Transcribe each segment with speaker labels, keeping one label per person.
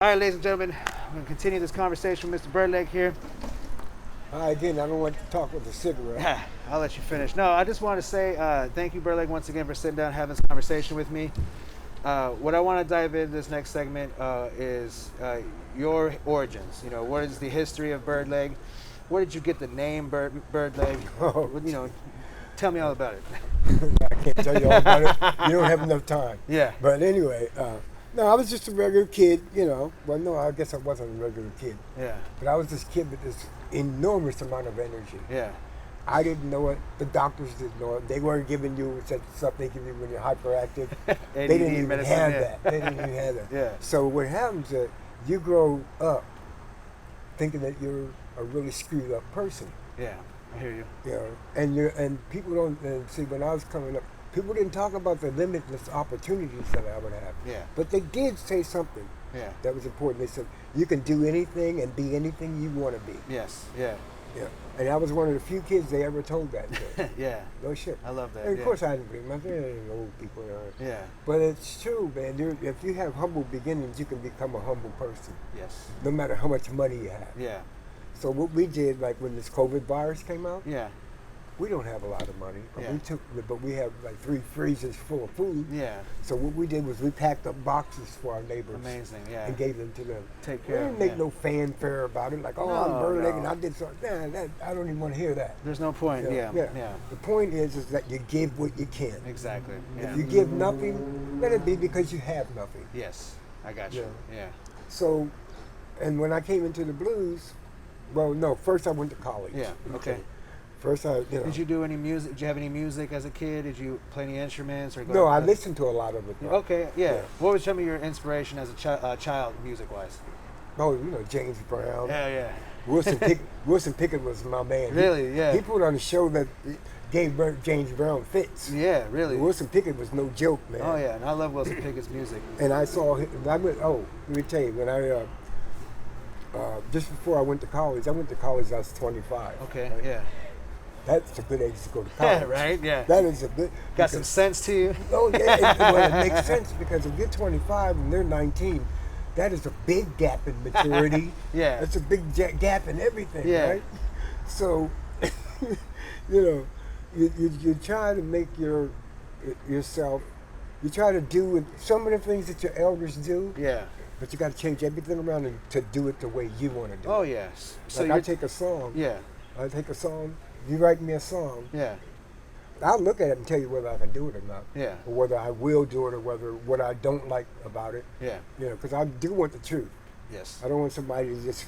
Speaker 1: All right, ladies and gentlemen, I'm going to continue this conversation with Mr. Birdlegg here.
Speaker 2: Again, I don't like to talk with a cigarette.
Speaker 1: I'll let you finish. No, I just want to say thank you, Birdlegg, once again for sitting down and having this conversation with me. What I want to dive into this next segment is your origins. You know, what is the history of Birdlegg? Where did you get the name Birdlegg?
Speaker 2: Oh,
Speaker 1: Tell me all about it.
Speaker 2: I can't tell you all about it. You don't have enough time.
Speaker 1: Yeah.
Speaker 2: But anyway, no, I was just a regular kid, you know. Well, no, I guess I wasn't a regular kid.
Speaker 1: Yeah.
Speaker 2: But I was this kid with this enormous amount of energy.
Speaker 1: Yeah.
Speaker 2: I didn't know it. The doctors didn't know it. They weren't giving you such stuff they give you when you're hyperactive. They didn't even
Speaker 1: medicine,
Speaker 2: have
Speaker 1: yeah.
Speaker 2: that. They didn't even have that.
Speaker 1: Yeah.
Speaker 2: So what happens is that you grow up thinking that you're a really screwed up person.
Speaker 1: Yeah. I hear you.
Speaker 2: You know, and people don't see when I was coming up, people didn't talk about the limitless opportunities that I would have.
Speaker 1: Yeah.
Speaker 2: But they did say something
Speaker 1: Yeah.
Speaker 2: that was important. They said you can do anything and be anything you want to be.
Speaker 1: Yes. Yeah.
Speaker 2: Yeah. And I was one of the few kids they ever told that to.
Speaker 1: Yeah.
Speaker 2: No shit.
Speaker 1: I love that.
Speaker 2: And of
Speaker 1: yeah.
Speaker 2: course I didn't believe myself. There ain't old people there.
Speaker 1: Yeah.
Speaker 2: But it's true, man. If you have humble beginnings, you can become a humble person,
Speaker 1: Yes.
Speaker 2: no matter how much money you have.
Speaker 1: Yeah.
Speaker 2: So what we did, like when this COVID virus came out,
Speaker 1: Yeah.
Speaker 2: we don't have a lot of money, but
Speaker 1: Yeah.
Speaker 2: but we have like 3 freezers full of food.
Speaker 1: Yeah.
Speaker 2: So what we did was we packed up boxes for our neighbors
Speaker 1: Amazing. Yeah.
Speaker 2: and gave them to them.
Speaker 1: Take
Speaker 2: We
Speaker 1: care.
Speaker 2: didn't make no fanfare about it, like, oh, I'm
Speaker 1: No,
Speaker 2: Birdlegg
Speaker 1: no.
Speaker 2: and I did something. Nah, I don't even want to hear that.
Speaker 1: There's no point.
Speaker 2: You
Speaker 1: Yeah.
Speaker 2: know?
Speaker 1: Yeah.
Speaker 2: The point is that you give what you can.
Speaker 1: Exactly. Yeah.
Speaker 2: If you give nothing, let it be because you have nothing.
Speaker 1: Yes. I got you. Yeah.
Speaker 2: So, and when I came into the blues, well, no, first I went to college.
Speaker 1: Yeah. Okay.
Speaker 2: First I,
Speaker 1: Did you do any music? Did you have any music as a kid? Did you play any instruments or?
Speaker 2: No, I listened to a lot of it.
Speaker 1: Okay. Yeah.
Speaker 2: Yeah.
Speaker 1: What was some of your inspiration as a child, music-wise?
Speaker 2: Oh, you know, James Brown.
Speaker 1: Yeah. Yeah.
Speaker 2: Wilson Pickett was my man.
Speaker 1: Really? Yeah.
Speaker 2: He put on a show that gave James Brown fits.
Speaker 1: Yeah. Really.
Speaker 2: Wilson Pickett was no joke, man.
Speaker 1: Oh yeah, and I love Wilson Pickett's music.
Speaker 2: And I saw him. Let me tell you, when I just before I went to college, I was 25.
Speaker 1: Okay.
Speaker 2: Right?
Speaker 1: Yeah.
Speaker 2: That's a good age to go to college.
Speaker 1: Yeah. Right. Yeah.
Speaker 2: That is a good.
Speaker 1: Got some sense to you.
Speaker 2: Oh yeah, well, it makes sense because if you're 25 and they're 19, that is a big gap in maturity.
Speaker 1: Yeah.
Speaker 2: That's a big gap in everything,
Speaker 1: Yeah.
Speaker 2: right? So, you know, you try to make yourself. You try to do some of the things that your elders do,
Speaker 1: Yeah.
Speaker 2: but you got to change everything around and to do it the way you want to do
Speaker 1: Oh
Speaker 2: it.
Speaker 1: yes.
Speaker 2: Like I take a song.
Speaker 1: Yeah.
Speaker 2: I take a song. You write me a song.
Speaker 1: Yeah.
Speaker 2: I'll look at it and tell you whether I can do it or not.
Speaker 1: Yeah.
Speaker 2: Or whether I will do it or whether what I don't like about it.
Speaker 1: Yeah.
Speaker 2: You know, because I do want the truth.
Speaker 1: Yes.
Speaker 2: I don't want somebody to just,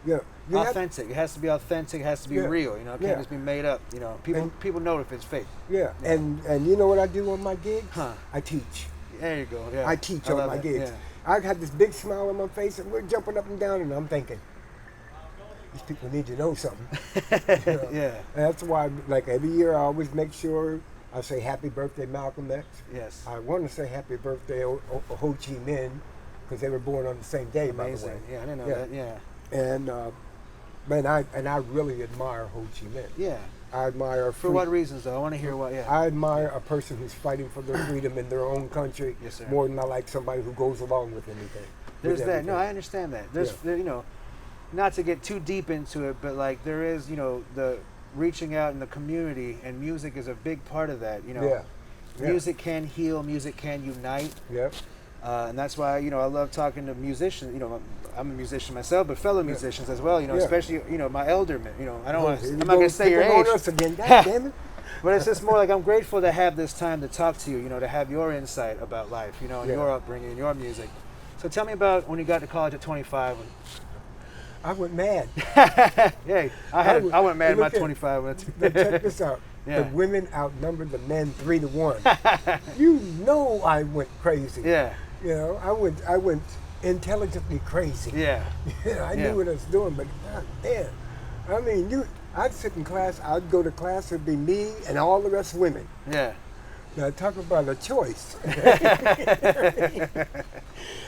Speaker 2: you know,
Speaker 1: Authentic. It has to be authentic. It has to be
Speaker 2: Yeah.
Speaker 1: real. You know, it can't
Speaker 2: Yeah.
Speaker 1: just be made up. You know, people know if it's fake.
Speaker 2: yeah. And you know what I do on my gigs?
Speaker 1: Huh.
Speaker 2: I teach.
Speaker 1: There you go. Yeah.
Speaker 2: I teach
Speaker 1: I
Speaker 2: on
Speaker 1: love
Speaker 2: my
Speaker 1: it.
Speaker 2: gigs.
Speaker 1: Yeah.
Speaker 2: I have this big smile on my face and we're jumping up and down and I'm thinking, these people need to know something. You know?
Speaker 1: Yeah.
Speaker 2: And that's why, like every year, I always make sure I say happy birthday, Malcolm X.
Speaker 1: Yes.
Speaker 2: I want to say happy birthday, Ho Chi Minh, because they were born on the same day, by the way.
Speaker 1: Amazing. Yeah, I didn't know
Speaker 2: Yeah.
Speaker 1: that. Yeah.
Speaker 2: And I really admire Ho Chi Minh.
Speaker 1: Yeah.
Speaker 2: I admire
Speaker 1: For what reasons, though? I want to hear what. Yeah.
Speaker 2: I admire a person who's fighting for their freedom in their own country
Speaker 1: Yes, sir.
Speaker 2: more than I like somebody who goes along with anything.
Speaker 1: There's
Speaker 2: with
Speaker 1: that. No, I
Speaker 2: everything.
Speaker 1: understand that. There's,
Speaker 2: Yeah.
Speaker 1: you know, not to get too deep into it, but like there is, you know, the reaching out in the community, and music is a big part of that. You know,
Speaker 2: Yeah. Yeah.
Speaker 1: music can heal, music can unite,
Speaker 2: Yep.
Speaker 1: and that's why you know I love talking to musicians. You know, I'm a musician myself, but fellow musicians as well. You know,
Speaker 2: Yeah.
Speaker 1: especially you know my eldermen. You know, I don't want.
Speaker 2: Here
Speaker 1: I'm
Speaker 2: we
Speaker 1: not gonna
Speaker 2: go,
Speaker 1: say your
Speaker 2: picking on
Speaker 1: age.
Speaker 2: us again. God damn it.
Speaker 1: But it's just more like I'm grateful to have this time to talk to you, you know, to have your insight about life, you know, and
Speaker 2: Yeah.
Speaker 1: your upbringing, and your music. So tell me about when you got to college at 25.
Speaker 2: I went mad.
Speaker 1: Hey, I went mad at my
Speaker 2: look at-
Speaker 1: 25.
Speaker 2: But check this out.
Speaker 1: Yeah.
Speaker 2: The women outnumbered the men 3-1. You know I went crazy.
Speaker 1: Yeah,
Speaker 2: You know, I went intelligently crazy.
Speaker 1: yeah,
Speaker 2: I
Speaker 1: Yeah.
Speaker 2: knew what I was doing, but god damn. I mean, I'd sit in class, I'd go to class, it'd be me and all the rest women.
Speaker 1: yeah.
Speaker 2: Now talk about a choice.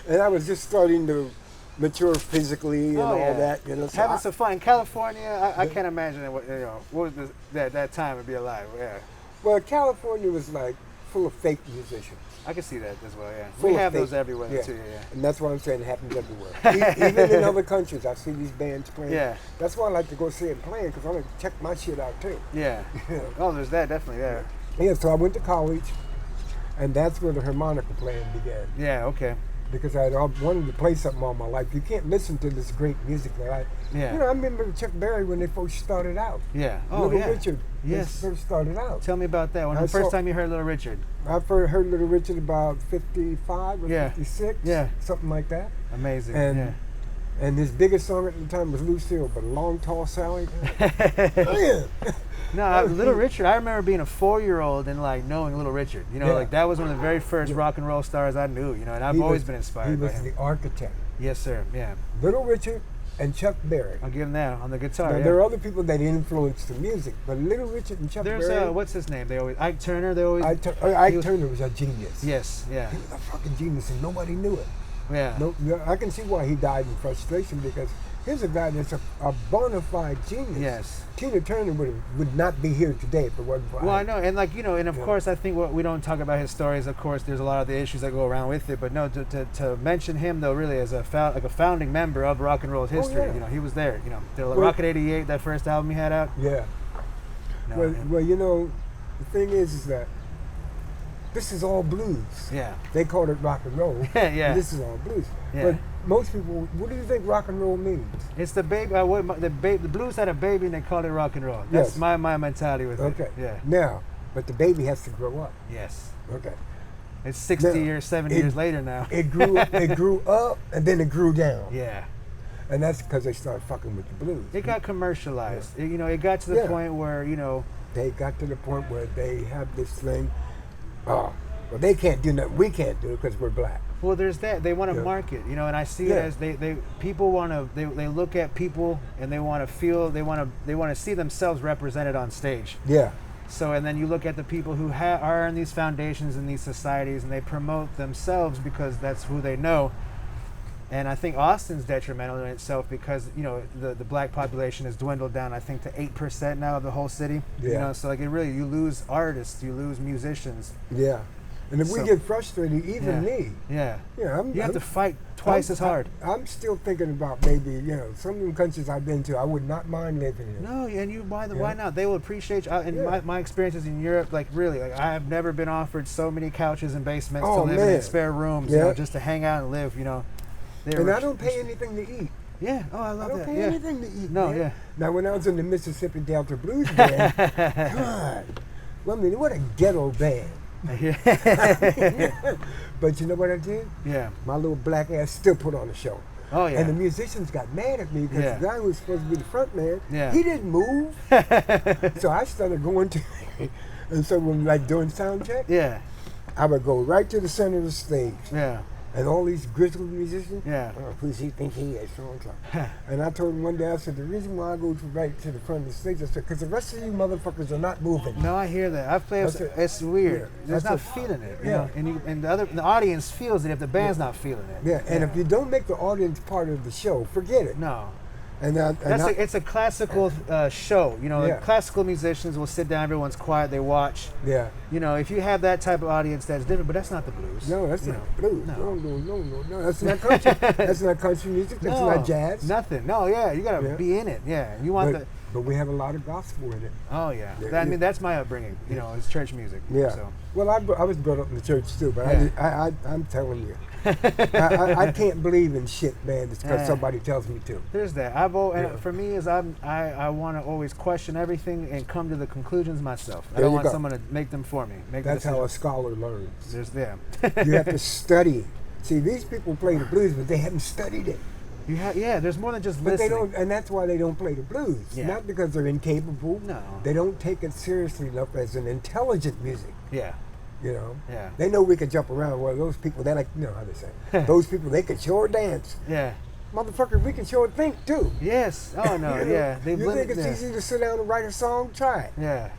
Speaker 2: And I was just starting to mature physically and all
Speaker 1: yeah.
Speaker 2: that, you know. So
Speaker 1: Having some fun in California. I can't imagine what you know. What was that time to be alive? Yeah,
Speaker 2: well, California was like full of fake musicians.
Speaker 1: I can see that as well. Yeah,
Speaker 2: Full
Speaker 1: we
Speaker 2: of
Speaker 1: have
Speaker 2: fake-
Speaker 1: those everywhere too. Yeah.
Speaker 2: And that's why I'm saying it happens everywhere. Even in other countries, I see these bands playing.
Speaker 1: Yeah.
Speaker 2: That's why I like to go see them playing, because I like to check my shit out too.
Speaker 1: Yeah. Oh, there's that definitely. Yeah.
Speaker 2: Yeah, so I went to college, and that's where the harmonica playing began.
Speaker 1: Yeah. Okay.
Speaker 2: Because I wanted to play something all my life. You can't listen to this great music that I...
Speaker 1: Yeah.
Speaker 2: You know, I remember Chuck Berry when they first started out.
Speaker 1: Yeah. Oh,
Speaker 2: Little
Speaker 1: yeah.
Speaker 2: Richard
Speaker 1: Yes.
Speaker 2: first started out.
Speaker 1: Tell me about that. When
Speaker 2: I
Speaker 1: the first
Speaker 2: saw-
Speaker 1: time you heard Little Richard?
Speaker 2: I first heard Little Richard about 55 or
Speaker 1: Yeah.
Speaker 2: 56,
Speaker 1: Yeah.
Speaker 2: something like that.
Speaker 1: Amazing.
Speaker 2: And and his biggest song at the time was Lucille, but Long Tall Sally. Man.
Speaker 1: No, Little Richard. I remember being a 4-year-old and like knowing Little Richard. You know,
Speaker 2: Yeah.
Speaker 1: like that was one of the very first rock and roll stars I knew. You know, and I've
Speaker 2: He
Speaker 1: always
Speaker 2: was-
Speaker 1: been
Speaker 2: He
Speaker 1: inspired by
Speaker 2: was
Speaker 1: him.
Speaker 2: the architect.
Speaker 1: Yes, sir. Yeah.
Speaker 2: Little Richard and Chuck Berry.
Speaker 1: I'll give him that on the guitar.
Speaker 2: Now,
Speaker 1: yeah.
Speaker 2: there are other people that influenced the music, but Little Richard and Chuck
Speaker 1: There's
Speaker 2: Berry.
Speaker 1: what's his name? They always Ike Turner. They always.
Speaker 2: Ike
Speaker 1: he was-
Speaker 2: Turner was a genius.
Speaker 1: Yes. Yeah.
Speaker 2: He was a fucking genius, and nobody knew it.
Speaker 1: Yeah.
Speaker 2: No, I can see why he died in frustration, because here's a guy that's a bona fide genius.
Speaker 1: Yes.
Speaker 2: Tina Turner would not be here today if it wasn't for
Speaker 1: Well, I
Speaker 2: Ike.
Speaker 1: know, and like and of
Speaker 2: Yeah.
Speaker 1: course, I think what we don't talk about his stories. Of course, there's a lot of the issues that go around with it. But no, to mention him though, really as a founding member of rock and roll history.
Speaker 2: yeah.
Speaker 1: You know, he was there. You know, the
Speaker 2: Well-
Speaker 1: Rocket '88, that first album he had out.
Speaker 2: Yeah.
Speaker 1: No,
Speaker 2: Well,
Speaker 1: yeah.
Speaker 2: well, you know, the thing is that this is all blues.
Speaker 1: Yeah.
Speaker 2: They called it rock and roll.
Speaker 1: Yeah.
Speaker 2: and this is all blues.
Speaker 1: Yeah.
Speaker 2: But most people, what do you think rock and roll means?
Speaker 1: It's the baby. The blues had a baby, and they called it rock and roll. That's
Speaker 2: Yes.
Speaker 1: my mentality with
Speaker 2: Okay.
Speaker 1: it. Yeah.
Speaker 2: Now, but the baby has to grow up.
Speaker 1: Yes.
Speaker 2: Okay.
Speaker 1: It's 60
Speaker 2: Now,
Speaker 1: years, 70
Speaker 2: it-
Speaker 1: years later now.
Speaker 2: It grew up and then it grew down.
Speaker 1: Yeah.
Speaker 2: And that's because they started fucking with the blues.
Speaker 1: It got commercialized. It got to the
Speaker 2: Yeah.
Speaker 1: point where
Speaker 2: They got to the point where they have this thing. Well, they can't do nothing. We can't do it because we're black.
Speaker 1: Well, there's that. They want to
Speaker 2: Yeah.
Speaker 1: market, and I see
Speaker 2: Yeah.
Speaker 1: it as people want to. They look at people and they want to feel. They want to see themselves represented on stage.
Speaker 2: Yeah.
Speaker 1: So, and then you look at the people who are in these foundations in these societies, and they promote themselves because that's who they know. And I think Austin's detrimental in itself because the black population has dwindled down. I think to 8% now of the whole city.
Speaker 2: Yeah.
Speaker 1: So like you lose artists, you lose musicians.
Speaker 2: Yeah. And if we
Speaker 1: So-
Speaker 2: get frustrated, even me,
Speaker 1: Yeah. You have to fight twice as hard.
Speaker 2: I'm still thinking about maybe, some of the countries I've been to, I would not mind living in.
Speaker 1: No, and why
Speaker 2: Yeah.
Speaker 1: not? They will appreciate you. And
Speaker 2: Yeah.
Speaker 1: my experiences in Europe, like really, like I have never been offered so many couches and basements to
Speaker 2: Oh,
Speaker 1: live in
Speaker 2: man.
Speaker 1: and spare rooms,
Speaker 2: Yeah.
Speaker 1: just to hang out and live. They
Speaker 2: And
Speaker 1: were-
Speaker 2: I don't pay anything to eat.
Speaker 1: Yeah. Oh, I
Speaker 2: I
Speaker 1: love
Speaker 2: don't
Speaker 1: that.
Speaker 2: pay
Speaker 1: Yeah.
Speaker 2: anything to eat.
Speaker 1: No,
Speaker 2: man.
Speaker 1: yeah.
Speaker 2: Now, when I was in the Mississippi Delta Blues Band, God, well, I mean, what a ghetto band.
Speaker 1: Yeah.
Speaker 2: But you know what I did?
Speaker 1: Yeah.
Speaker 2: My little black ass still put on a show.
Speaker 1: Oh yeah.
Speaker 2: And the musicians got mad at me because
Speaker 1: Yeah.
Speaker 2: the guy who was supposed to be the front man,
Speaker 1: Yeah.
Speaker 2: he didn't move. So I started going to, and so when like doing sound check,
Speaker 1: Yeah.
Speaker 2: I would go right to the center of the stage.
Speaker 1: Yeah.
Speaker 2: And all these grizzled musicians,
Speaker 1: Yeah.
Speaker 2: oh, who's he think he is? So and so. And I told him one day, I said, the reason why I go right to the front of the stage, I said, because the rest of you motherfuckers are not moving.
Speaker 1: No, I hear that. I've played.
Speaker 2: That's it.
Speaker 1: It's weird.
Speaker 2: Yeah.
Speaker 1: They're
Speaker 2: That's
Speaker 1: not
Speaker 2: it.
Speaker 1: feeling it.
Speaker 2: Yeah.
Speaker 1: And the audience feels it if the band's not feeling it.
Speaker 2: Yeah, and if you don't make the audience part of the show, forget it.
Speaker 1: No.
Speaker 2: And
Speaker 1: It's a classical show.
Speaker 2: Yeah.
Speaker 1: Like classical musicians will sit down, everyone's quiet, they watch.
Speaker 2: yeah.
Speaker 1: If you have that type of audience, that's different, but that's not the blues.
Speaker 2: No, that's not blues.
Speaker 1: No.
Speaker 2: No. That's not country. That's not country music. That's
Speaker 1: No,
Speaker 2: not jazz.
Speaker 1: Nothing. No, yeah, you gotta
Speaker 2: Yeah.
Speaker 1: be in it. Yeah, you want
Speaker 2: But we have a lot of gospel in it.
Speaker 1: Oh yeah.
Speaker 2: Yeah,
Speaker 1: I mean, that's my upbringing. It's church music.
Speaker 2: Yeah.
Speaker 1: So.
Speaker 2: Well, I was brought up in the church too, but
Speaker 1: Yeah.
Speaker 2: I'm telling you, I can't believe in shit, man, just because
Speaker 1: Yeah.
Speaker 2: somebody tells me to.
Speaker 1: There's that.
Speaker 2: Yeah.
Speaker 1: And for me, I want to always question everything and come to the conclusions myself. I
Speaker 2: There
Speaker 1: don't
Speaker 2: you
Speaker 1: want
Speaker 2: go.
Speaker 1: someone to make them for me.
Speaker 2: That's how a scholar learns.
Speaker 1: There's them.
Speaker 2: You have to study. See, these people play the blues, but they haven't studied it.
Speaker 1: There's more than just
Speaker 2: But
Speaker 1: listening.
Speaker 2: they don't, and that's why they don't play the blues.
Speaker 1: Yeah.
Speaker 2: Not because they're incapable.
Speaker 1: No.
Speaker 2: They don't take it seriously enough as an intelligent music.
Speaker 1: Yeah. Yeah.
Speaker 2: They know we can jump around. Well, those people, they like, how they say. Those people, they can sure dance.
Speaker 1: Yeah.
Speaker 2: Motherfucker, we can sure think too.
Speaker 1: Yes. Oh no.
Speaker 2: You know?
Speaker 1: Yeah.
Speaker 2: You think it's easy to sit down and write a song? Try it.
Speaker 1: Yeah.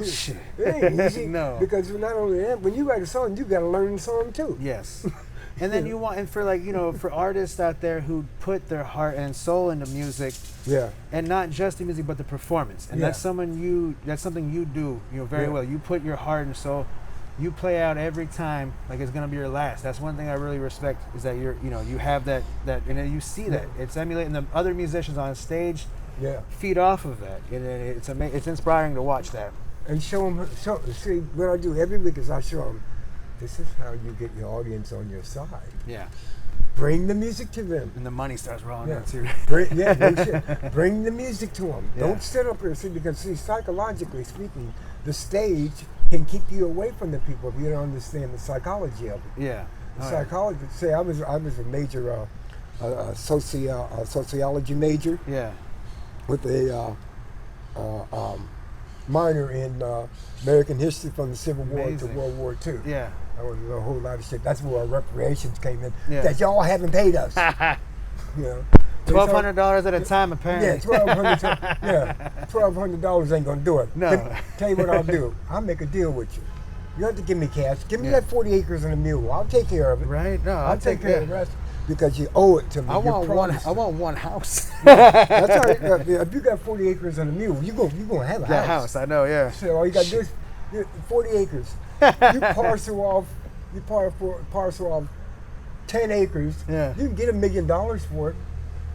Speaker 1: Shit.
Speaker 2: It ain't easy.
Speaker 1: No.
Speaker 2: Because not only that, when you write a song, you got to learn the song too.
Speaker 1: Yes. And then you want, and for for artists out there who put their heart and soul into music,
Speaker 2: Yeah.
Speaker 1: and not just the music but the performance, and
Speaker 2: Yeah.
Speaker 1: that's something you do very
Speaker 2: Yeah.
Speaker 1: well. You put your heart and soul. you play out every time like it's gonna be your last. That's one thing I really respect is that you have that and then you see that it's emulating the other musicians on stage.
Speaker 2: Yeah.
Speaker 1: Feed off of that, and it's inspiring to watch that.
Speaker 2: And show them. See, what I do every week is I show them. This is how you get your audience on your side.
Speaker 1: Yeah.
Speaker 2: Bring the music to them.
Speaker 1: And the money starts rolling
Speaker 2: Yeah.
Speaker 1: in too.
Speaker 2: Bring the music to them.
Speaker 1: Yeah.
Speaker 2: Don't sit up here. See, because psychologically speaking, the stage can keep you away from the people if you don't understand the psychology of it.
Speaker 1: Yeah.
Speaker 2: The psychology. Say, I was a major sociology major
Speaker 1: Yeah.
Speaker 2: with a minor in American history from the Civil War
Speaker 1: Amazing.
Speaker 2: to World War II.
Speaker 1: Yeah.
Speaker 2: That was a whole lot of shit. That's where our reparations came in.
Speaker 1: Yeah.
Speaker 2: That y'all haven't paid us. You know,
Speaker 1: $1,200 at a time, apparently.
Speaker 2: Yeah, $1,200 ain't gonna do it.
Speaker 1: No.
Speaker 2: Tell you what I'll do. I'll make a deal with you. You don't have to give me cash. Give me
Speaker 1: Yeah.
Speaker 2: that 40 acres and a mule. I'll take care of it.
Speaker 1: Right? No,
Speaker 2: I'll take care of the rest because you owe it to me.
Speaker 1: I
Speaker 2: You
Speaker 1: want
Speaker 2: promised.
Speaker 1: one house.
Speaker 2: That's all right. If you got 40 acres and a mule, you gonna have a
Speaker 1: That
Speaker 2: house.
Speaker 1: house, I know. Yeah.
Speaker 2: So all you gotta do is 40 acres. You parcel off 10 acres.
Speaker 1: Yeah.
Speaker 2: You can get $1 million for it.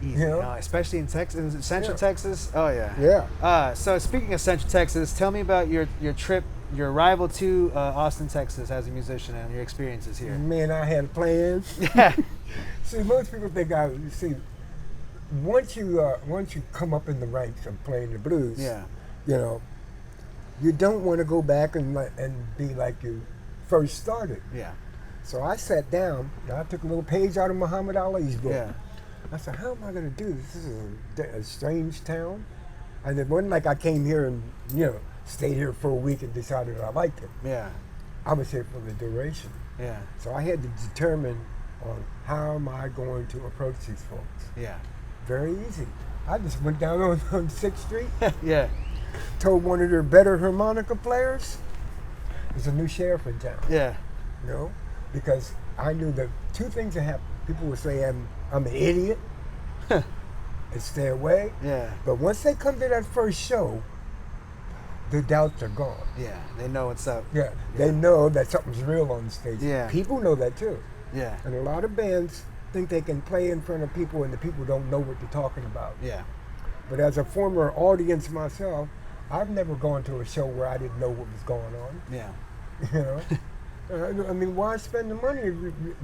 Speaker 1: Easy.
Speaker 2: You know?
Speaker 1: No, especially in Texas, Central
Speaker 2: Yeah.
Speaker 1: Texas. Oh yeah.
Speaker 2: Yeah.
Speaker 1: So speaking of Central Texas, tell me about your trip, your arrival to Austin, Texas, as a musician, and your experiences here.
Speaker 2: Man, I had plans.
Speaker 1: Yeah.
Speaker 2: See, most people think once you come up in the ranks of playing the blues,
Speaker 1: Yeah.
Speaker 2: you know, you don't want to go back and be like you first started.
Speaker 1: Yeah.
Speaker 2: So I sat down and I took a little page out of Muhammad Ali's book.
Speaker 1: Yeah.
Speaker 2: I said, how am I going to do this? This is a strange town. And it wasn't like I came here and, stayed here for a week and decided I liked it.
Speaker 1: Yeah.
Speaker 2: I was here for the duration.
Speaker 1: Yeah.
Speaker 2: So I had to determine on how am I going to approach these folks.
Speaker 1: Yeah.
Speaker 2: Very easy. I just went down on 6th Street,
Speaker 1: Yeah.
Speaker 2: told one of their better harmonica players, there's a new sheriff in town.
Speaker 1: Yeah.
Speaker 2: Because I knew that two things that happen. People would say I'm an idiot and stay away.
Speaker 1: Yeah.
Speaker 2: But once they come to that first show, the doubts are gone.
Speaker 1: Yeah. They know what's up.
Speaker 2: Yeah, they know that something's real on the stage.
Speaker 1: Yeah.
Speaker 2: People know that too.
Speaker 1: Yeah.
Speaker 2: And a lot of bands think they can play in front of people and the people don't know what they're talking about.
Speaker 1: Yeah.
Speaker 2: But as a former audience myself, I've never gone to a show where I didn't know what was going on.
Speaker 1: Yeah.
Speaker 2: I mean, why spend the money if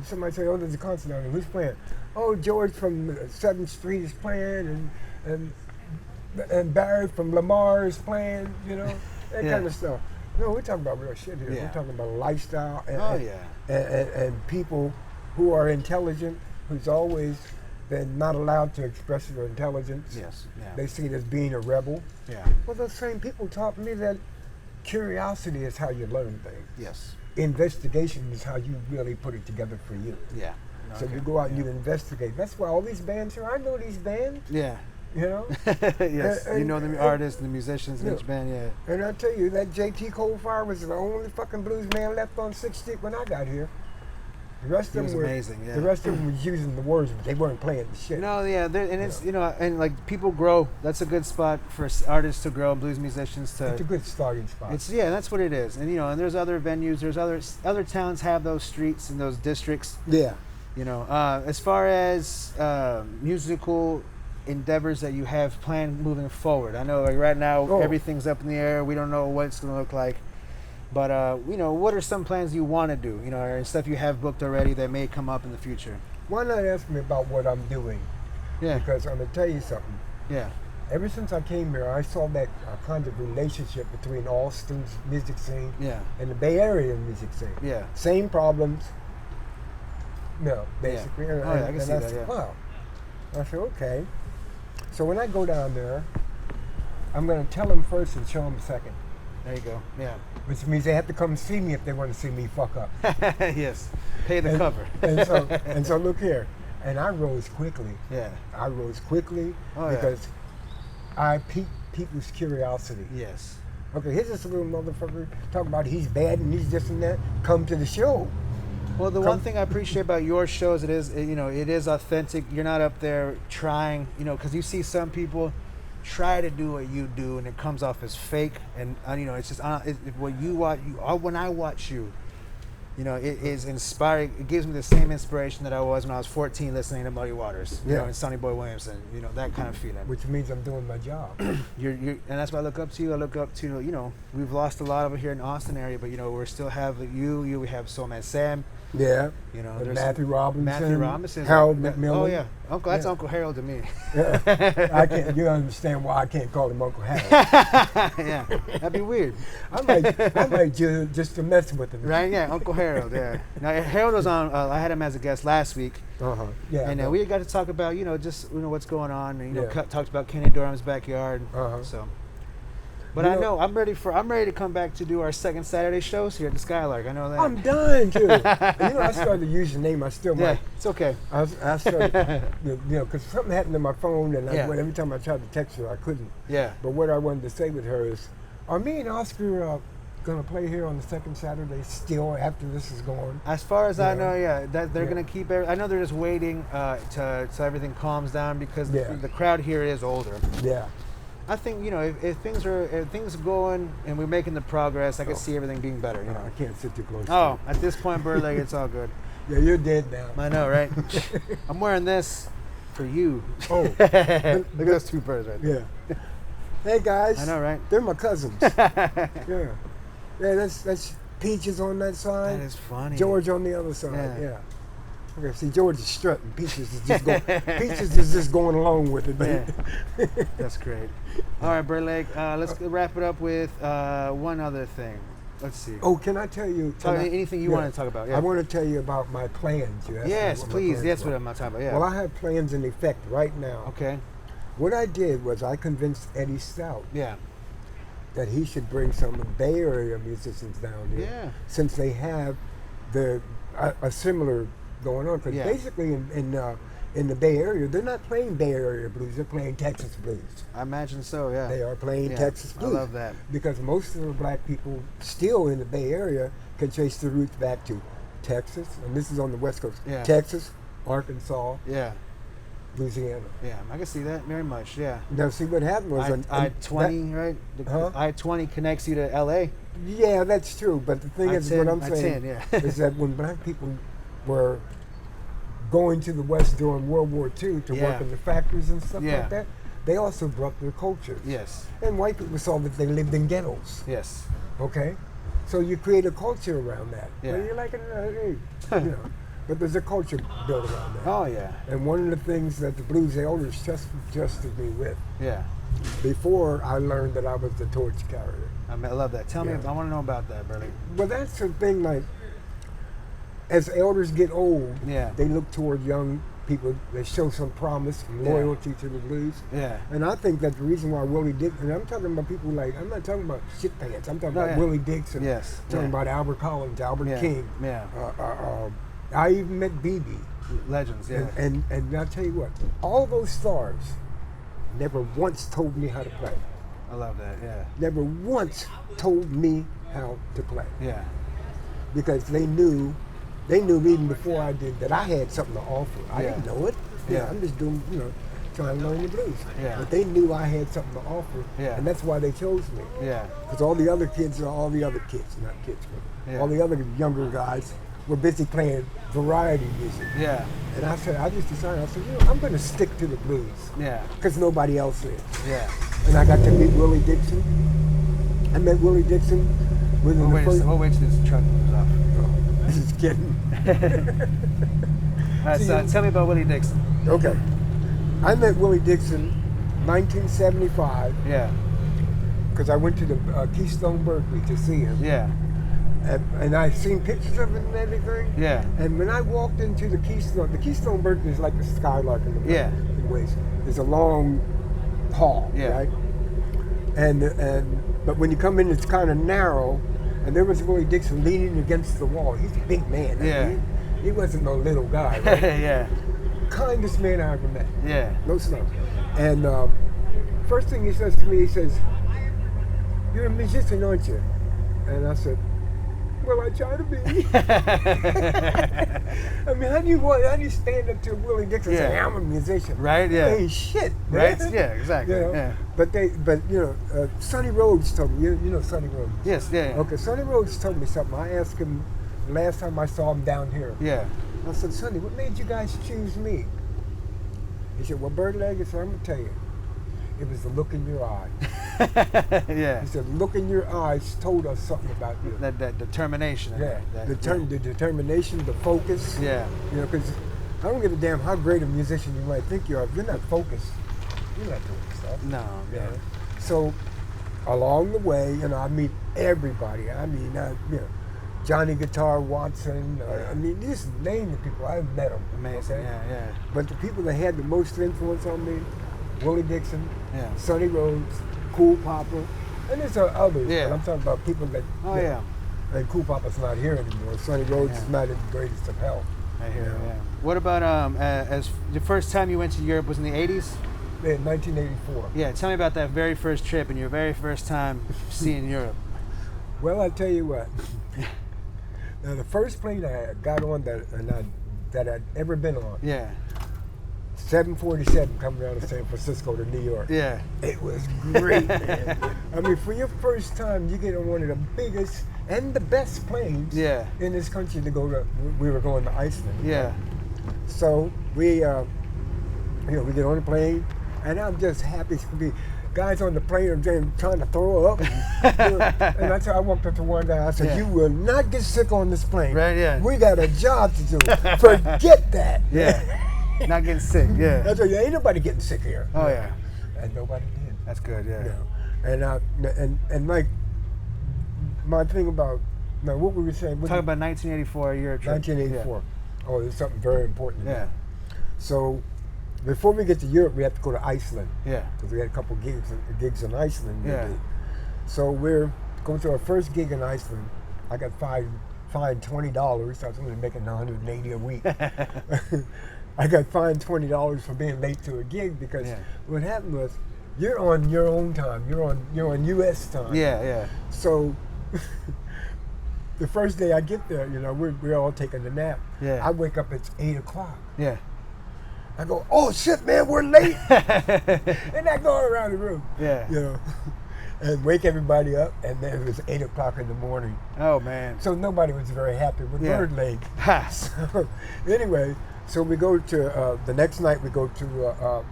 Speaker 2: somebody say, oh, there's a concert on there, who's playing? Oh, George from 7th Street is playing, and Barry from Lamar is playing, that
Speaker 1: Yeah.
Speaker 2: kind of stuff. No, we're talking about real shit here.
Speaker 1: Yeah.
Speaker 2: We're talking about a lifestyle and people who are intelligent, who's always been not allowed to express their intelligence.
Speaker 1: Yes. Yeah.
Speaker 2: They see it as being a rebel.
Speaker 1: Yeah.
Speaker 2: Well, those same people taught me that curiosity is how you learn things.
Speaker 1: Yes.
Speaker 2: Investigation is how you really put it together for you.
Speaker 1: Yeah.
Speaker 2: So you go out and you investigate. That's why all these bands here, I know these bands,
Speaker 1: Yeah. Yes.
Speaker 2: And-
Speaker 1: you know the artists, the musicians in each band. Yeah.
Speaker 2: And I tell you, that JT Coldfire was the only fucking blues man left on 6th Street when I got here. The rest
Speaker 1: He
Speaker 2: of
Speaker 1: was
Speaker 2: them were
Speaker 1: amazing, yeah.
Speaker 2: The rest of them was using the words, but they weren't playing the shit.
Speaker 1: No, yeah, and it's and like people grow. That's a good spot for artists to grow, blues musicians to.
Speaker 2: It's a good starting spot.
Speaker 1: That's what it is, and and there's other venues. There's other towns have those streets and those districts.
Speaker 2: Yeah.
Speaker 1: As far as musical endeavors that you have planned moving forward, I know like right now everything's up in the air. We don't know what it's going to look like. But, what are some plans you want to do, or stuff you have booked already that may come up in the future?
Speaker 2: Why not ask me about what I'm doing?
Speaker 1: Yeah.
Speaker 2: Because I'm going to tell you something.
Speaker 1: Yeah.
Speaker 2: Ever since I came here, I saw that kind of relationship between Austin's music scene and the Bay Area music scene.
Speaker 1: Yeah.
Speaker 2: Same problems. Basically.
Speaker 1: Yeah.
Speaker 2: And,
Speaker 1: I can see
Speaker 2: I
Speaker 1: that,
Speaker 2: said,
Speaker 1: yeah.
Speaker 2: wow. I said, okay. So when I go down there, I'm going to tell them first and show them second.
Speaker 1: There you go. Yeah.
Speaker 2: Which means they have to come see me if they want to see me fuck up.
Speaker 1: Yes. Pay the cover.
Speaker 2: and so look here. And I rose quickly.
Speaker 1: Yeah.
Speaker 2: I rose quickly because I piqued people's curiosity.
Speaker 1: Yes.
Speaker 2: Okay, here's this little motherfucker talking about he's bad and he's this and that. Come to the show.
Speaker 1: Well, the one thing I appreciate about your shows, it is authentic. You're not up there trying, because you see some people try to do what you do and it comes off as fake, and it's just what you watch. When I watch you, you know, it is inspiring. It gives me the same inspiration that I was when I was 14 listening to Muddy Waters, you know, and Sonny Boy Williamson, you know, that kind of feeling.
Speaker 2: Which means I'm doing my job.
Speaker 1: And that's why I look up to you. I look up to, you know, we've lost a lot of it here in the Austin area, but, you know, we still have you, we have Soul Man Sam.
Speaker 2: Yeah.
Speaker 1: You know,
Speaker 2: And
Speaker 1: there's
Speaker 2: Matthew Robinson.
Speaker 1: Harold
Speaker 2: McMillan.
Speaker 1: Oh, yeah. That's Uncle Harold to me.
Speaker 2: Yeah. I can't. You understand why I can't call him Uncle Harold?
Speaker 1: Yeah, that'd be weird.
Speaker 2: I might just to mess with him.
Speaker 1: Right? Yeah, Uncle Harold. Yeah. Now Harold was on. I had him as a guest last week.
Speaker 2: Yeah.
Speaker 1: And we got to talk about, you know, just, you know, what's going on. And, you know,
Speaker 2: Yeah.
Speaker 1: talked about Kenny Dorham's backyard. So. But
Speaker 2: You
Speaker 1: I
Speaker 2: know-
Speaker 1: know I'm ready to come back to do our second Saturday shows here at the Skylark. I know that.
Speaker 2: I'm dying to. And, you know, I started to use your name. I still
Speaker 1: Yeah,
Speaker 2: might.
Speaker 1: it's okay.
Speaker 2: I started, you know, because something happened to my phone, and
Speaker 1: Yeah.
Speaker 2: every time I tried to text her, I couldn't.
Speaker 1: Yeah.
Speaker 2: But what I wanted to say with her is, are me and Oscar going to play here on the second Saturday still after this is gone?
Speaker 1: As far as I
Speaker 2: Yeah.
Speaker 1: know, yeah, that they're
Speaker 2: Yeah.
Speaker 1: gonna keep. I know they're just waiting to so everything calms down because
Speaker 2: Yeah.
Speaker 1: the crowd here is older.
Speaker 2: Yeah.
Speaker 1: I think, you know, if things are going and we're making the progress, I can see everything being better. You know.
Speaker 2: I can't sit too close.
Speaker 1: Oh, at this point, Birdlegg, it's all good.
Speaker 2: Yeah, you're dead now.
Speaker 1: I know, right? I'm wearing this for you.
Speaker 2: Oh.
Speaker 1: Look at those two birds right there.
Speaker 2: Yeah. Hey guys.
Speaker 1: I know, right?
Speaker 2: They're my cousins. Yeah. Yeah, that's Peaches on that side.
Speaker 1: That is funny.
Speaker 2: George on the other side.
Speaker 1: Yeah.
Speaker 2: Yeah. Okay, see, George is strutting. Peaches is just going along with it. But
Speaker 1: Yeah. That's great. All right, Birdlegg, let's wrap it up with one other thing. Let's see.
Speaker 2: Oh, can I tell you?
Speaker 1: Anything you want to talk about? Yeah.
Speaker 2: I want to tell you about my plans. You asked me
Speaker 1: Yes,
Speaker 2: what my
Speaker 1: please.
Speaker 2: plans
Speaker 1: That's
Speaker 2: were.
Speaker 1: what I'm talking about. Yeah.
Speaker 2: Well, I have plans in effect right now.
Speaker 1: Okay.
Speaker 2: What I did was I convinced Eddie Stout
Speaker 1: Yeah.
Speaker 2: that he should bring some Bay Area musicians down here.
Speaker 1: Yeah.
Speaker 2: Since they have a similar going on. Because
Speaker 1: Yeah.
Speaker 2: basically in the Bay Area, they're not playing Bay Area blues. They're playing Texas blues.
Speaker 1: I imagine so. Yeah.
Speaker 2: They are playing
Speaker 1: Yeah,
Speaker 2: Texas
Speaker 1: I
Speaker 2: blues.
Speaker 1: love that.
Speaker 2: Because most of the black people still in the Bay Area can trace the roots back to Texas, and this is on the West Coast.
Speaker 1: Yeah.
Speaker 2: Texas, Arkansas,
Speaker 1: Yeah.
Speaker 2: Louisiana.
Speaker 1: Yeah. I can see that very much. Yeah.
Speaker 2: Now, see what happened was
Speaker 1: I-20, right?
Speaker 2: Huh?
Speaker 1: I-20 connects you to L.A.
Speaker 2: Yeah, that's true. But the thing is, what I'm saying
Speaker 1: I-10, yeah.
Speaker 2: is that when black people were going to the West during World War II to
Speaker 1: Yeah.
Speaker 2: work in the factories and stuff
Speaker 1: Yeah.
Speaker 2: like that, they also brought their culture.
Speaker 1: Yes.
Speaker 2: And white people saw that they lived in ghettos.
Speaker 1: Yes.
Speaker 2: Okay, so you create a culture around that.
Speaker 1: Yeah.
Speaker 2: Well, you're like, hey, you know, but there's a culture built around that.
Speaker 1: Oh yeah.
Speaker 2: And one of the things that the blues elders trusted me with
Speaker 1: Yeah.
Speaker 2: before I learned that I was the torch carrier.
Speaker 1: I love that. Tell me.
Speaker 2: Yeah.
Speaker 1: I want to know about that, Birdlegg.
Speaker 2: Well, that's the thing. Like, as elders get old,
Speaker 1: Yeah.
Speaker 2: they look toward young people. They show some promise and
Speaker 1: Yeah.
Speaker 2: loyalty to the blues.
Speaker 1: Yeah.
Speaker 2: And I think that the reason why Willie Dixon, and I'm talking about people like, I'm not talking about shit pants. I'm talking
Speaker 1: No,
Speaker 2: about
Speaker 1: yeah.
Speaker 2: Willie Dixon.
Speaker 1: Yes.
Speaker 2: I'm talking
Speaker 1: Yeah.
Speaker 2: about Albert Collins, Albert
Speaker 1: Yeah.
Speaker 2: King.
Speaker 1: Yeah.
Speaker 2: I even met BB.
Speaker 1: Legends. Yeah.
Speaker 2: And I'll tell you what, all those stars never once told me how to play.
Speaker 1: I love that. Yeah.
Speaker 2: Never once told me how to play.
Speaker 1: Yeah.
Speaker 2: Because they knew even before I did that I had something to offer. I
Speaker 1: Yeah.
Speaker 2: didn't know it.
Speaker 1: Yeah.
Speaker 2: I'm just doing, trying to learn the blues.
Speaker 1: Yeah.
Speaker 2: But they knew I had something to offer.
Speaker 1: Yeah.
Speaker 2: And that's why they chose me.
Speaker 1: Yeah.
Speaker 2: Because all the other kids, not kids, but
Speaker 1: Yeah.
Speaker 2: all the other younger guys were busy playing variety music.
Speaker 1: Yeah.
Speaker 2: And I just decided, I'm going to stick to the blues.
Speaker 1: Yeah.
Speaker 2: Because nobody else is.
Speaker 1: Yeah.
Speaker 2: And I got to meet Willie Dixon. I met Willie Dixon within the first...
Speaker 1: We'll wait till this truck moves off.
Speaker 2: Oh, just kidding.
Speaker 1: All right, so tell me about Willie Dixon.
Speaker 2: Okay. I met Willie Dixon 1975
Speaker 1: Yeah.
Speaker 2: because I went to the Keystone Berkeley to see him.
Speaker 1: Yeah.
Speaker 2: And I've seen pictures of him and everything.
Speaker 1: Yeah.
Speaker 2: And when I walked into the Keystone Berkeley is like the Skylark in the
Speaker 1: Yeah.
Speaker 2: in ways. It's a long hall,
Speaker 1: Yeah.
Speaker 2: right? But when you come in, it's kind of narrow. And there was Willie Dixon leaning against the wall. He's a big man.
Speaker 1: Yeah.
Speaker 2: He wasn't no little guy. Right?
Speaker 1: Yeah.
Speaker 2: Kindest man I ever met.
Speaker 1: Yeah.
Speaker 2: No snow. And first thing he says to me, he says, "You're a musician, aren't you?" And I said, "Well, I try to be." I mean, how do you stand up to Willie Dixon and say,
Speaker 1: Yeah.
Speaker 2: "I'm a musician"?
Speaker 1: Right, yeah.
Speaker 2: Hey, shit.
Speaker 1: Right?
Speaker 2: man.
Speaker 1: Yeah, exactly.
Speaker 2: You know?
Speaker 1: Yeah.
Speaker 2: But Sonny Rhodes told me. You know Sonny Rhodes.
Speaker 1: Yes, yeah.
Speaker 2: Okay, Sonny Rhodes told me something. I asked him last time I saw him down here.
Speaker 1: Yeah.
Speaker 2: I said, Sonny, what made you guys choose me? He said, well, Birdlegg, I'm going to tell you. It was the look in your eye.
Speaker 1: Yeah.
Speaker 2: He said, the look in your eyes told us something about you.
Speaker 1: That determination.
Speaker 2: Yeah.
Speaker 1: That,
Speaker 2: The determination, the focus.
Speaker 1: Yeah.
Speaker 2: You know, because I don't give a damn how great a musician you might think you are. If you're not focused, you're not doing stuff.
Speaker 1: No.
Speaker 2: You
Speaker 1: Yeah.
Speaker 2: know? So, along the way, you know, I meet everybody. I mean, you know, Johnny Guitar Watson. I mean, just name the people. I've met them.
Speaker 1: Amazing.
Speaker 2: Okay?
Speaker 1: Yeah.
Speaker 2: But the people that had the most influence on me, Willie Dixon,
Speaker 1: Yeah.
Speaker 2: Sonny Rhodes, Cool Papa, and there's others.
Speaker 1: Yeah.
Speaker 2: But I'm talking about people that.
Speaker 1: Oh
Speaker 2: you know,
Speaker 1: yeah.
Speaker 2: And Cool Papa's not here anymore. Sonny Rhodes is not in the greatest of health.
Speaker 1: I hear.
Speaker 2: Yeah.
Speaker 1: Yeah. What about as the first time you went to Europe was in the 80s?
Speaker 2: In 1984.
Speaker 1: Yeah. Tell me about that very first trip and your very first time seeing Europe.
Speaker 2: Well, I tell you what. Now, the first plane I got on that I'd ever been on,
Speaker 1: Yeah.
Speaker 2: 747 coming out of San Francisco to New York.
Speaker 1: Yeah.
Speaker 2: It was great, man. I mean, for your first time, you get on one of the biggest and the best planes
Speaker 1: Yeah.
Speaker 2: in this country to go to. We were going to Iceland.
Speaker 1: Yeah.
Speaker 2: So we, we get on the plane, and I'm just happy to be. Guys on the plane are just trying to throw up. And I walked up to one guy. I said,
Speaker 1: Yeah.
Speaker 2: "You will not get sick on this plane.
Speaker 1: Right, yeah.
Speaker 2: We got a job to do. Forget that."
Speaker 1: Yeah. Not getting sick. Yeah.
Speaker 2: That's right. Ain't nobody getting sick here.
Speaker 1: Oh yeah.
Speaker 2: And nobody did.
Speaker 1: That's good. Yeah.
Speaker 2: You know. And like my thing about now, what we were saying.
Speaker 1: Talk about 1984 Europe trip.
Speaker 2: 1984. Oh, there's something very important.
Speaker 1: Yeah.
Speaker 2: So before we get to Europe, we have to go to Iceland.
Speaker 1: Yeah.
Speaker 2: Because we had a couple gigs in Iceland.
Speaker 1: Yeah.
Speaker 2: So we're going to our first gig in Iceland. I got fined $20. I was only making $180 a week. I got fined $20 for being late to a gig because what happened was you're on your own time. You're on U.S. time.
Speaker 1: Yeah. Yeah.
Speaker 2: So the first day I get there, you know, we're all taking a nap.
Speaker 1: Yeah.
Speaker 2: I wake up, it's 8 o'clock.
Speaker 1: Yeah.
Speaker 2: I go, oh shit, man, we're late. And I go around the room.
Speaker 1: Yeah.
Speaker 2: You know, and wake everybody up, and then it was 8 o'clock in the morning.
Speaker 1: Oh man.
Speaker 2: So nobody was very happy with Birdlegg.
Speaker 1: Ha.
Speaker 2: So anyway, so we go to the next night. We go to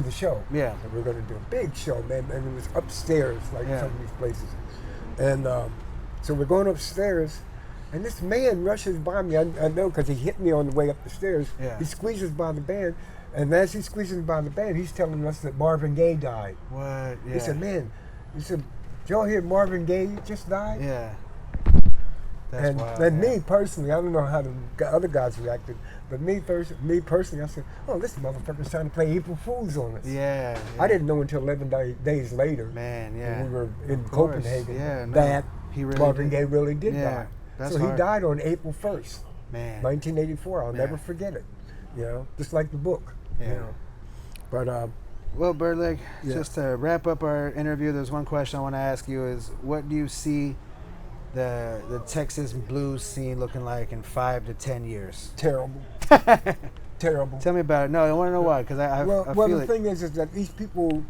Speaker 2: the show.
Speaker 1: Yeah.
Speaker 2: And we're going to do a big show, man, and it was upstairs, like some of these places. And so we're going upstairs, and this man rushes by me. I know because he hit me on the way up the stairs.
Speaker 1: Yeah.
Speaker 2: He squeezes by the band, and as he squeezes by the band, he's telling us that Marvin Gaye died.
Speaker 1: What? Yeah.
Speaker 2: He said, "Man," he said, "Did y'all hear Marvin Gaye just died?"
Speaker 1: Yeah. That's
Speaker 2: And
Speaker 1: wild,
Speaker 2: me personally, I don't know how the other guys reacted, but me personally, I said, "Oh, this motherfucker's trying to play April Fools on us."
Speaker 1: Yeah.
Speaker 2: I didn't know until 11 days later.
Speaker 1: Man, yeah.
Speaker 2: When we were in
Speaker 1: Of course,
Speaker 2: Copenhagen,
Speaker 1: yeah, no,
Speaker 2: that
Speaker 1: he really
Speaker 2: Marvin
Speaker 1: did.
Speaker 2: Gaye really did
Speaker 1: Yeah,
Speaker 2: die.
Speaker 1: that's
Speaker 2: So
Speaker 1: hard.
Speaker 2: he died on April 1st,
Speaker 1: Man.
Speaker 2: 1984. I'll
Speaker 1: Yeah.
Speaker 2: never forget it. You know, just like the book.
Speaker 1: Yeah.
Speaker 2: You know, but
Speaker 1: Well, Birdlegg,
Speaker 2: Yeah.
Speaker 1: just to wrap up our interview, there's one question I want to ask you: is what do you see the Texas blues scene looking like in 5 to 10 years?
Speaker 2: terrible, terrible.
Speaker 1: Tell me about it. No, I want to know why, because I
Speaker 2: Well,
Speaker 1: feel
Speaker 2: the
Speaker 1: it.
Speaker 2: thing is that these people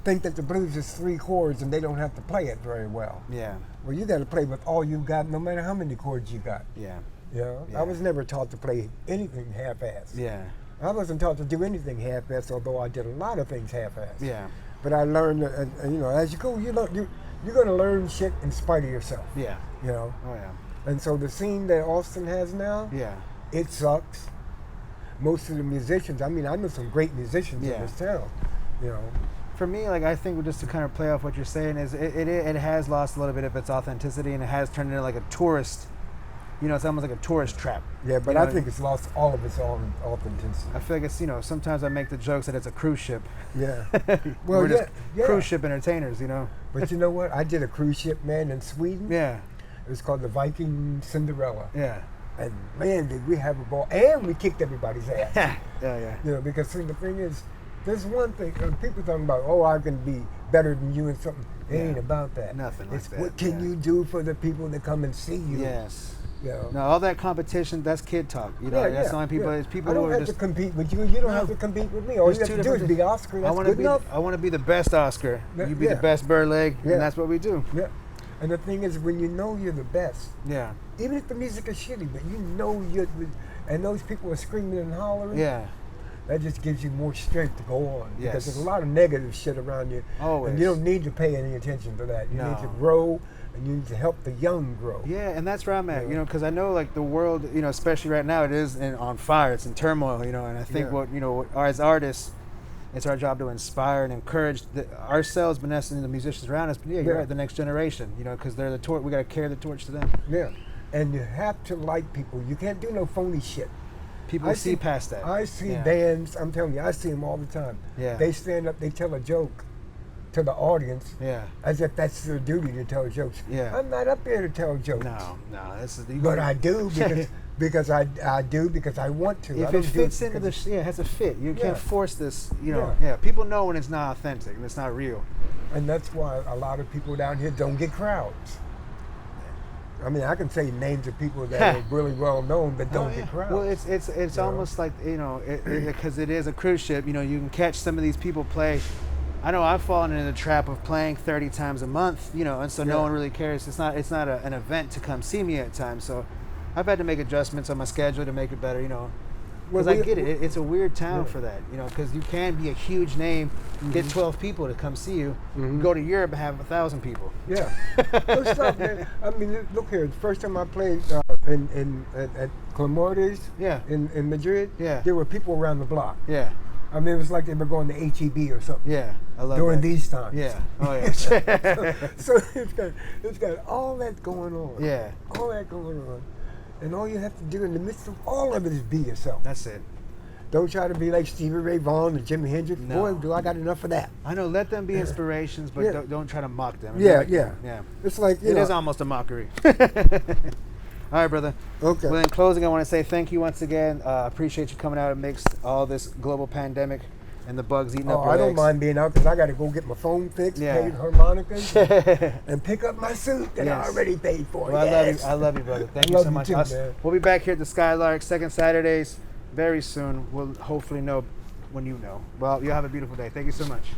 Speaker 2: think that the blues is 3 chords and they don't have to play it very well.
Speaker 1: Yeah,
Speaker 2: Well, you got to play with all you got, no matter how many chords you got.
Speaker 1: yeah,
Speaker 2: You know,
Speaker 1: Yeah.
Speaker 2: I was never taught to play anything half-assed.
Speaker 1: yeah,
Speaker 2: I wasn't taught to do anything half-assed, although I did a lot of things half-assed.
Speaker 1: yeah,
Speaker 2: But I learned, and you know, as you go, you're going to learn shit in spite of yourself.
Speaker 1: yeah.
Speaker 2: You know,
Speaker 1: Oh yeah,
Speaker 2: and so the scene that Austin has now,
Speaker 1: yeah,
Speaker 2: it sucks. Most of the musicians, I mean, I know some great musicians
Speaker 1: Yeah.
Speaker 2: in this town. You know,
Speaker 1: For me, like I think just to kind of play off what you're saying is it has lost a little bit of its authenticity and it has turned into like a tourist. You know, it's almost like a tourist trap.
Speaker 2: yeah, but
Speaker 1: You know,
Speaker 2: I think it's lost all of its own authenticity.
Speaker 1: I feel like it's, you know, sometimes I make the jokes that it's a cruise ship.
Speaker 2: Yeah.
Speaker 1: Well, we're just
Speaker 2: yeah.
Speaker 1: cruise ship entertainers, you know.
Speaker 2: But you know what? I did a cruise ship, man, in Sweden.
Speaker 1: Yeah,
Speaker 2: It was called the Viking Cinderella.
Speaker 1: yeah,
Speaker 2: And man, did we have a ball. And we kicked everybody's ass.
Speaker 1: yeah.
Speaker 2: You know, because see, the thing is, there's one thing, people talking about, oh, I can be better than you and something. It
Speaker 1: Yeah.
Speaker 2: ain't about that.
Speaker 1: Nothing like
Speaker 2: It's
Speaker 1: that,
Speaker 2: what can
Speaker 1: yeah.
Speaker 2: you do for the people that come and see you.
Speaker 1: Yes.
Speaker 2: You know?
Speaker 1: No, all that competition, that's kid talk. You know, that's the only people. It's people
Speaker 2: I
Speaker 1: who
Speaker 2: don't
Speaker 1: are
Speaker 2: have
Speaker 1: just.
Speaker 2: to compete with you. You don't have
Speaker 1: No.
Speaker 2: to compete with me. All
Speaker 1: There's
Speaker 2: you have
Speaker 1: two
Speaker 2: to do is
Speaker 1: different
Speaker 2: be Oscar. That's
Speaker 1: I want to
Speaker 2: good
Speaker 1: be.
Speaker 2: enough.
Speaker 1: I want to be the best Oscar.
Speaker 2: Yeah,
Speaker 1: You be
Speaker 2: yeah.
Speaker 1: the best Birdlegg,
Speaker 2: Yeah.
Speaker 1: and that's what we do.
Speaker 2: Yeah. And the thing is, when you know you're the best,
Speaker 1: Yeah.
Speaker 2: even if the music is shitty, but you know you're, and those people are screaming and hollering,
Speaker 1: Yeah.
Speaker 2: that just gives you more strength to go on.
Speaker 1: Yes.
Speaker 2: Because there's a lot of negative shit around you.
Speaker 1: Always.
Speaker 2: And you don't need to pay any attention to that. You need to
Speaker 1: No.
Speaker 2: grow, and you need to help the young grow.
Speaker 1: Yeah, and that's where I'm at,
Speaker 2: Yeah.
Speaker 1: you know, because I know like the world, you know, especially right now, it is on fire. It's in turmoil, you know, and I think
Speaker 2: Yeah.
Speaker 1: as artists, it's our job to inspire and encourage ourselves, but necessarily the musicians around us. But yeah, you're
Speaker 2: Yeah.
Speaker 1: right, the next generation, you know, because they're the torch. We got to carry the torch to them.
Speaker 2: Yeah. And you have to like people. You can't do no phony shit.
Speaker 1: People see past that.
Speaker 2: I see
Speaker 1: Yeah.
Speaker 2: bands, I'm telling you, I see them all the time.
Speaker 1: Yeah.
Speaker 2: They stand up, they tell a joke to the audience
Speaker 1: Yeah.
Speaker 2: as if that's their duty to tell jokes.
Speaker 1: Yeah.
Speaker 2: I'm not up there to tell jokes.
Speaker 1: No, this is.
Speaker 2: But I do because I do because I want to. I
Speaker 1: If
Speaker 2: don't
Speaker 1: it
Speaker 2: do
Speaker 1: fits into
Speaker 2: because
Speaker 1: it has to fit. You
Speaker 2: Yeah.
Speaker 1: can't force this, you know.
Speaker 2: Yeah.
Speaker 1: Yeah. People know when it's not authentic and it's not real.
Speaker 2: And that's why a lot of people down here don't get crowds. I mean, I can say names of people that are really well known but don't get crowds.
Speaker 1: Well, it's
Speaker 2: know?
Speaker 1: almost like, you know, because it is a cruise ship. You know, you can catch some of these people play. I know I've fallen into the trap of playing 30 times a month. You know, and so no
Speaker 2: Yeah.
Speaker 1: one really cares. It's not an event to come see me at times. So I've had to make adjustments on my schedule to make it better. You know. Because
Speaker 2: Well,
Speaker 1: I get it. It's a weird town
Speaker 2: Yeah.
Speaker 1: for that, you know, because you can be a huge name, get 12 people to come see you, go to Europe and have 1,000 people.
Speaker 2: Yeah. No stuff, man. I mean, look here. The first time I played at Clamortes
Speaker 1: Yeah.
Speaker 2: in Madrid,
Speaker 1: Yeah.
Speaker 2: there were people around the block.
Speaker 1: Yeah,
Speaker 2: I mean, it was like they were going to HEB or something
Speaker 1: yeah, I love
Speaker 2: during
Speaker 1: that.
Speaker 2: these times.
Speaker 1: Yeah, oh yeah.
Speaker 2: So it's got all that going on.
Speaker 1: Yeah.
Speaker 2: All that going on. And all you have to do in the midst of all of it is be yourself.
Speaker 1: That's it.
Speaker 2: Don't try to be like Stevie Ray Vaughan or Jimi Hendrix.
Speaker 1: No.
Speaker 2: Boy, do I got enough of that.
Speaker 1: I know, let them be inspirations, but
Speaker 2: Yeah.
Speaker 1: don't try to mock them.
Speaker 2: Yeah,
Speaker 1: Like,
Speaker 2: yeah.
Speaker 1: yeah.
Speaker 2: It's like, you
Speaker 1: It
Speaker 2: know.
Speaker 1: is almost a mockery. All right, brother.
Speaker 2: Okay.
Speaker 1: Well, in closing, I want to say thank you once again. Appreciate you coming out amidst all this global pandemic and the bugs eating up
Speaker 2: Oh,
Speaker 1: your
Speaker 2: I don't
Speaker 1: legs.
Speaker 2: mind being out because I got to go get my phone fixed,
Speaker 1: Yeah.
Speaker 2: pay harmonicas, and pick up my suit that
Speaker 1: Yes.
Speaker 2: I already paid for.
Speaker 1: Well,
Speaker 2: Yes.
Speaker 1: I love you, brother. Thank
Speaker 2: I
Speaker 1: you
Speaker 2: love
Speaker 1: so
Speaker 2: you
Speaker 1: much.
Speaker 2: too,
Speaker 1: Us-
Speaker 2: man.
Speaker 1: We'll be back here at the Skylark, second Saturdays, very soon. We'll hopefully know when you know. Well, you have a beautiful day. Thank you so much.